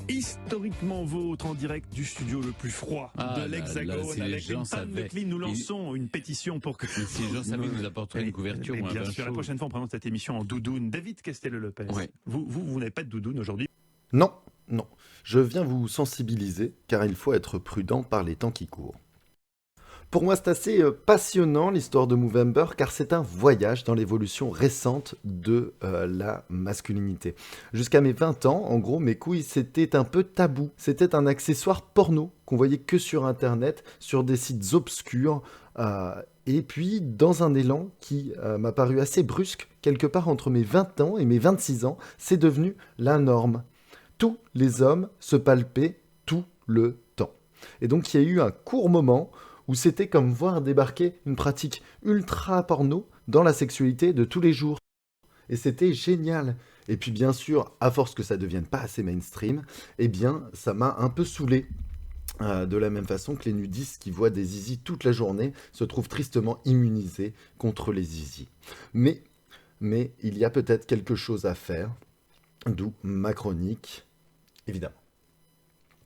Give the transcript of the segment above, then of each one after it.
Historiquement vôtre en direct du studio le plus froid de l'Hexagone si avec une panne de clim. Nous lançons une pétition pour que... Si les gens savaient que nous apporterions une couverture ou un bien bain sûr, chaud. la prochaine fois on présente cette émission en doudoune. David Casteleu-Lopez, vous n'avez pas de doudoune aujourd'hui? Non. Je viens vous sensibiliser car il faut être prudent par les temps qui courent. Pour moi, c'est assez passionnant l'histoire de Movember car c'est un voyage dans l'évolution récente de la masculinité. Jusqu'à mes 20 ans, en gros, mes couilles, c'était un peu tabou. C'était un accessoire porno qu'on voyait que sur Internet, sur des sites obscurs. Et puis, dans un élan qui m'a paru assez brusque, quelque part entre mes 20 ans et mes 26 ans, c'est devenu la norme. Tous les hommes se palpaient tout le temps. Et donc, il y a eu un court moment où c'était comme voir débarquer une pratique ultra porno dans la sexualité de tous les jours. Et c'était génial. Et puis bien sûr, à force que ça devienne pas assez mainstream, eh bien, ça m'a un peu saoulé. De la même façon que les nudistes qui voient des zizis toute la journée se trouvent tristement immunisés contre les zizis. Mais il y a peut-être quelque chose à faire, d'où ma chronique, évidemment.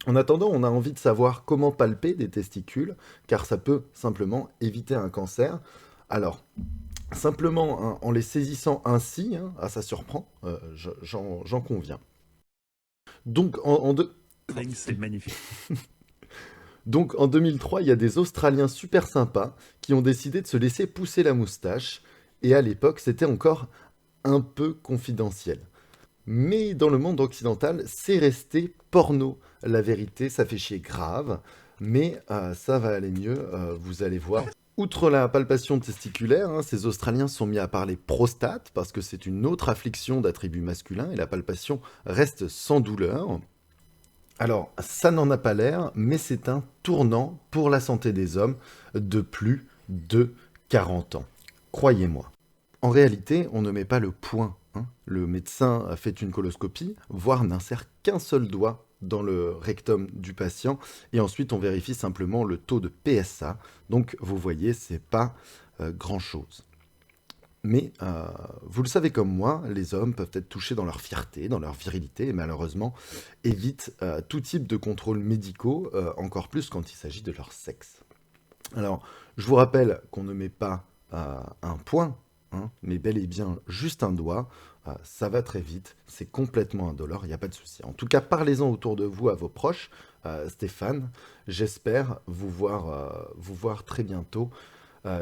En attendant, on a envie de savoir comment palper des testicules, car ça peut simplement éviter un cancer. Alors, simplement en les saisissant ainsi, ça surprend, j'en conviens. Donc, c'est magnifique. Donc, en 2003, il y a des Australiens super sympas qui ont décidé de se laisser pousser la moustache, et à l'époque, c'était encore un peu confidentiel. Mais dans le monde occidental, c'est resté porno. La vérité, ça fait chier grave, mais ça va aller mieux, vous allez voir. Outre la palpation testiculaire, ces Australiens sont mis à parler prostate, parce que c'est une autre affliction d'attribut masculin, et la palpation reste sans douleur. Alors, ça n'en a pas l'air, mais c'est un tournant pour la santé des hommes de plus de 40 ans. Croyez-moi. En réalité, on ne met pas le point. Le médecin fait une coloscopie, voire n'insère qu'un seul doigt dans le rectum du patient, et ensuite on vérifie simplement le taux de PSA. Donc vous voyez, c'est pas grand-chose. Mais vous le savez comme moi, les hommes peuvent être touchés dans leur fierté, dans leur virilité, et malheureusement évitent tout type de contrôles médicaux, encore plus quand il s'agit de leur sexe. Alors, je vous rappelle qu'on ne met pas un point, mais bel et bien juste un doigt. Ça va très vite, c'est complètement indolore, il n'y a pas de souci. En tout cas, parlez-en autour de vous à vos proches. Stéphane, j'espère vous voir très bientôt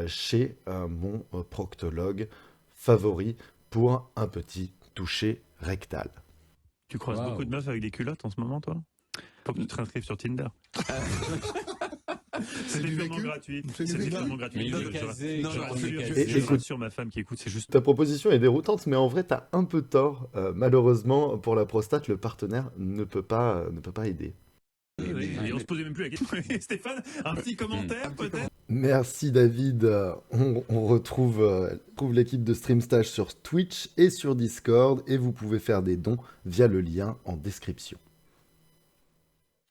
chez mon proctologue favori pour un petit toucher rectal. Tu croises beaucoup de meufs avec des culottes en ce moment, toi? Faut que tu te réinscrives sur Tinder. C'est totalement gratuit. C'est totalement gratuit. Je rassure ma femme qui écoute, c'est juste... Ta proposition est déroutante, mais en vrai, t'as un peu tort. Malheureusement, pour la prostate, le partenaire ne peut pas aider. Et on se posait même plus la question. Stéphane, un petit commentaire peut-être? Merci David. On retrouve l'équipe de StreamStage sur Twitch et sur Discord, et vous pouvez faire des dons via le lien en description.